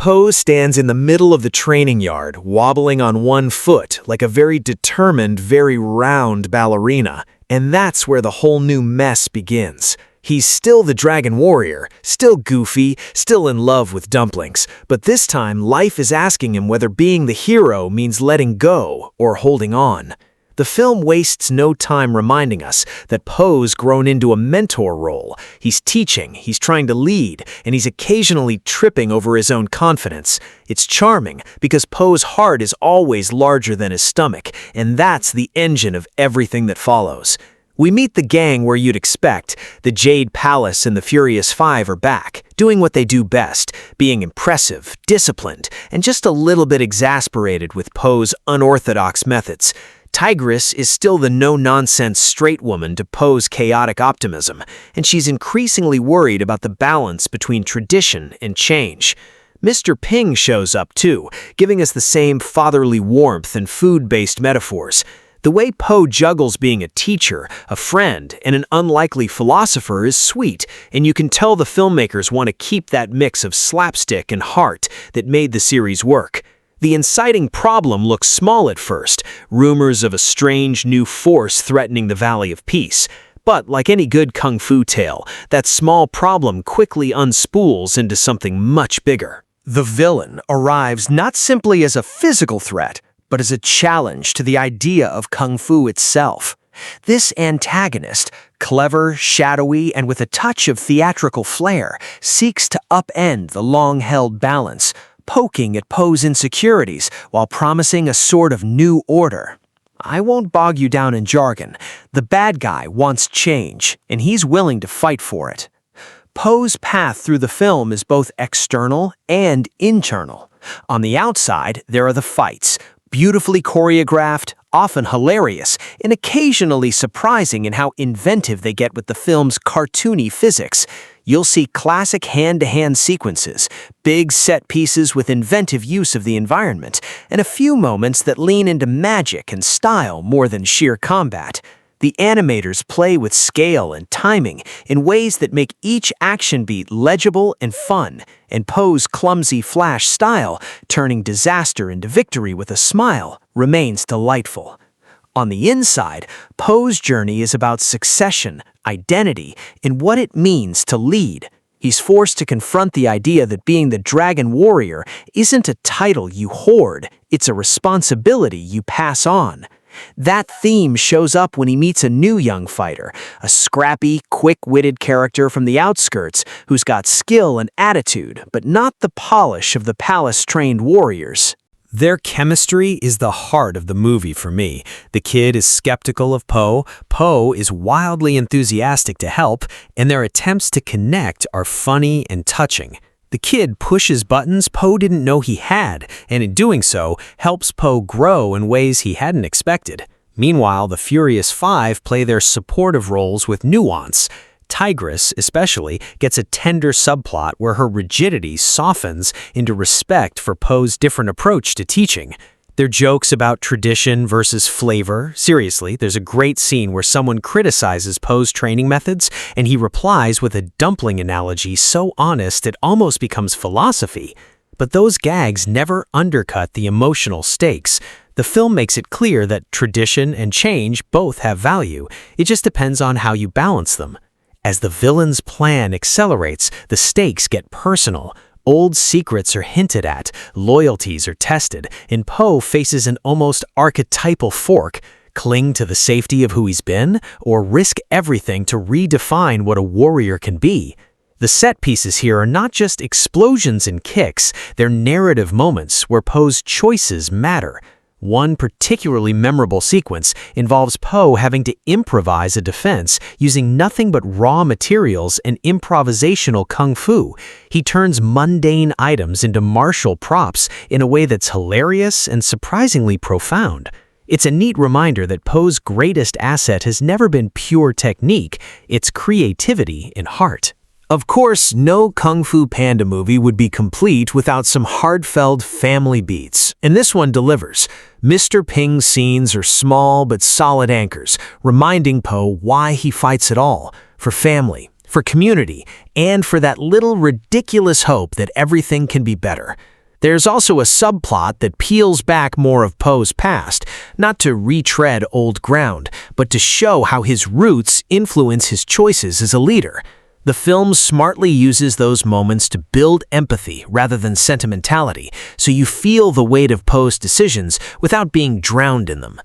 Po stands in the middle of the training yard, wobbling on one foot like a very determined, very round ballerina, and that's where the whole new mess begins. He's still the dragon warrior, still goofy, still in love with dumplings, but this time life is asking him whether being the hero means letting go or holding on. The film wastes no time reminding us that Po's grown into a mentor role. He's teaching, he's trying to lead, and he's occasionally tripping over his own confidence. It's charming because Po's heart is always larger than his stomach, and that's the engine of everything that follows. We meet the gang where you'd expect. The Jade Palace and the Furious Five are back, doing what they do best, being impressive, disciplined, and just a little bit exasperated with Po's unorthodox methods. Tigress is still the no-nonsense straight woman to Po's chaotic optimism, and she's increasingly worried about the balance between tradition and change. Mr. Ping shows up too, giving us the same fatherly warmth and food-based metaphors. The way Po juggles being a teacher, a friend, and an unlikely philosopher is sweet, and you can tell the filmmakers want to keep that mix of slapstick and heart that made the series work. The inciting problem looks small at first, rumors of a strange new force threatening the Valley of Peace. But like any good kung fu tale, that small problem quickly unspools into something much bigger. The villain arrives not simply as a physical threat, but as a challenge to the idea of kung fu itself. This antagonist, clever, shadowy, and with a touch of theatrical flair, seeks to upend the long-held balance, poking at Po's insecurities while promising a sort of new order. I won't bog you down in jargon. The bad guy wants change, and he's willing to fight for it. Po's path through the film is both external and internal. On the outside, there are the fights, beautifully choreographed, often hilarious, and occasionally surprising in how inventive they get with the film's cartoony physics. You'll see classic hand-to-hand sequences, big set pieces with inventive use of the environment, and a few moments that lean into magic and style more than sheer combat. The animators play with scale and timing in ways that make each action beat legible and fun, and Po's clumsy flash style, turning disaster into victory with a smile, remains delightful. On the inside, Po's journey is about succession, identity, and what it means to lead. He's forced to confront the idea that being the Dragon Warrior isn't a title you hoard, it's a responsibility you pass on. That theme shows up when he meets a new young fighter, a scrappy, quick-witted character from the outskirts who's got skill and attitude, but not the polish of the palace-trained warriors. Their chemistry is the heart of the movie for me. The kid is skeptical of Po, Po is wildly enthusiastic to help, and their attempts to connect are funny and touching. The kid pushes buttons Po didn't know he had, and in doing so, helps Po grow in ways he hadn't expected. Meanwhile, the Furious Five play their supportive roles with nuance. Tigress, especially, gets a tender subplot where her rigidity softens into respect for Po's different approach to teaching. Their jokes about tradition versus flavor. Seriously, there's a great scene where someone criticizes Po's training methods, and he replies with a dumpling analogy so honest it almost becomes philosophy. But those gags never undercut the emotional stakes. The film makes it clear that tradition and change both have value. It just depends on how you balance them. As the villain's plan accelerates, the stakes get personal. Old secrets are hinted at, loyalties are tested, and Po faces an almost archetypal fork: cling to the safety of who he's been, or risk everything to redefine what a warrior can be. The set pieces here are not just explosions and kicks, they're narrative moments where Po's choices matter. One particularly memorable sequence involves Po having to improvise a defense using nothing but raw materials and improvisational kung fu. He turns mundane items into martial props in a way that's hilarious and surprisingly profound. It's a neat reminder that Po's greatest asset has never been pure technique, it's creativity and heart. Of course, no Kung Fu Panda movie would be complete without some heartfelt family beats, and this one delivers. Mr. Ping's scenes are small but solid anchors, reminding Po why he fights at all: for family, for community, and for that little ridiculous hope that everything can be better. There's also a subplot that peels back more of Poe's past, not to retread old ground, but to show how his roots influence his choices as a leader. The film smartly uses those moments to build empathy rather than sentimentality, so you feel the weight of Poe's decisions without being drowned in them.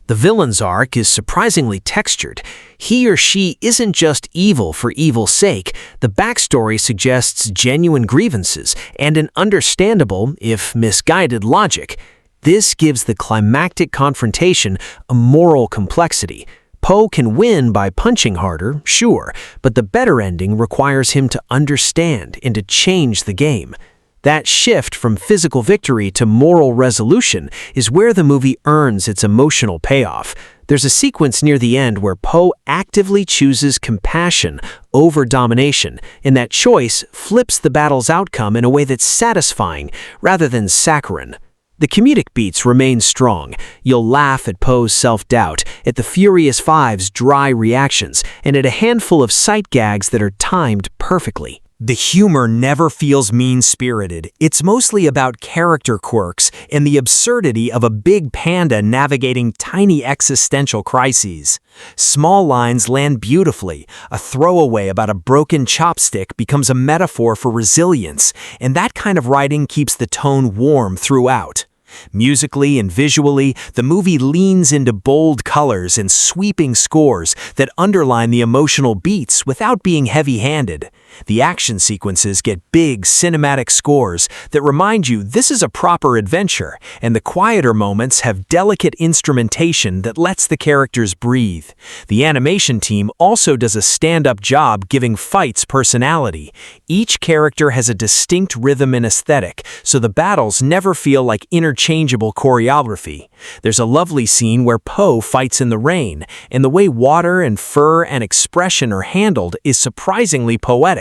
The villain's arc is surprisingly textured. He or she isn't just evil for evil's sake. The backstory suggests genuine grievances and an understandable, if misguided, logic. This gives the climactic confrontation a moral complexity. Poe can win by punching harder, sure, but the better ending requires him to understand and to change the game. That shift from physical victory to moral resolution is where the movie earns its emotional payoff. There's a sequence near the end where Poe actively chooses compassion over domination, and that choice flips the battle's outcome in a way that's satisfying rather than saccharine. The comedic beats remain strong. You'll laugh at Poe's self-doubt, at the Furious Five's dry reactions, and at a handful of sight gags that are timed perfectly. The humor never feels mean-spirited. It's mostly about character quirks and the absurdity of a big panda navigating tiny existential crises. Small lines land beautifully. A throwaway about a broken chopstick becomes a metaphor for resilience, and that kind of writing keeps the tone warm throughout. Musically and visually, the movie leans into bold colors and sweeping scores that underline the emotional beats without being heavy-handed. The action sequences get big cinematic scores that remind you this is a proper adventure, and the quieter moments have delicate instrumentation that lets the characters breathe. The animation team also does a stand-up job giving fights personality. Each character has a distinct rhythm and aesthetic, so the battles never feel like interchangeable choreography. There's a lovely scene where Poe fights in the rain, and the way water and fur and expression are handled is surprisingly poetic.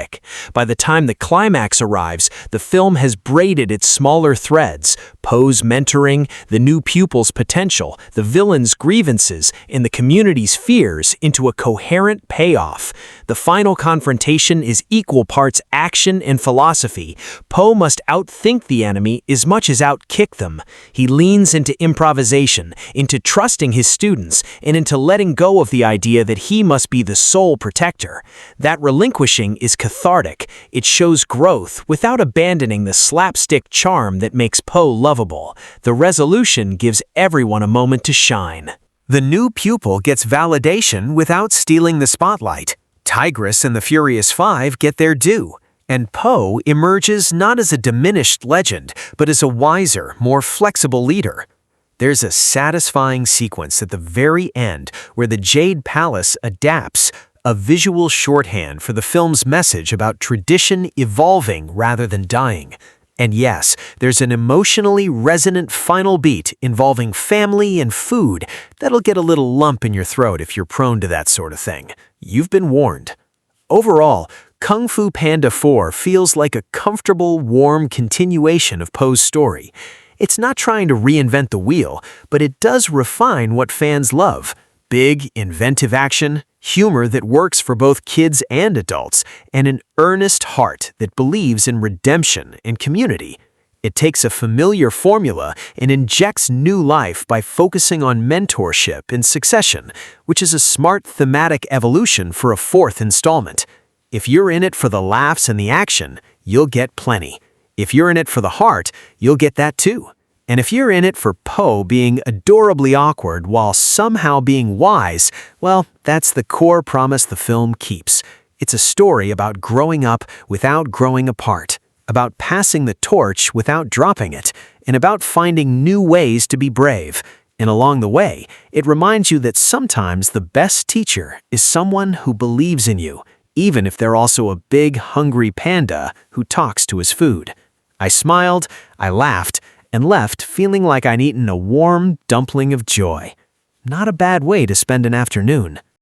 By the time the climax arrives, the film has braided its smaller threads: Poe's mentoring, the new pupil's potential, the villain's grievances, and the community's fears into a coherent payoff. The final confrontation is equal parts action and philosophy. Poe must outthink the enemy as much as outkick them. He leans into improvisation, into trusting his students, and into letting go of the idea that he must be the sole protector. That relinquishing is cathartic. It shows growth without abandoning the slapstick charm that makes Poe lovable. The resolution gives everyone a moment to shine. The new pupil gets validation without stealing the spotlight. Tigress and the Furious Five get their due, and Poe emerges not as a diminished legend, but as a wiser, more flexible leader. There's a satisfying sequence at the very end where the Jade Palace adapts, a visual shorthand for the film's message about tradition evolving rather than dying. And yes, there's an emotionally resonant final beat involving family and food that'll get a little lump in your throat if you're prone to that sort of thing. You've been warned. Overall, Kung Fu Panda 4 feels like a comfortable, warm continuation of Poe's story. It's not trying to reinvent the wheel, but it does refine what fans love: big, inventive action, humor that works for both kids and adults, and an earnest heart that believes in redemption and community. It takes a familiar formula and injects new life by focusing on mentorship and succession, which is a smart thematic evolution for a fourth installment. If you're in it for the laughs and the action, you'll get plenty. If you're in it for the heart, you'll get that too. And if you're in it for Poe being adorably awkward while somehow being wise, well, that's the core promise the film keeps. It's a story about growing up without growing apart, about passing the torch without dropping it, and about finding new ways to be brave. And along the way, it reminds you that sometimes the best teacher is someone who believes in you, even if they're also a big, hungry panda who talks to his food. I smiled, I laughed, and left feeling like I'd eaten a warm dumpling of joy. Not a bad way to spend an afternoon.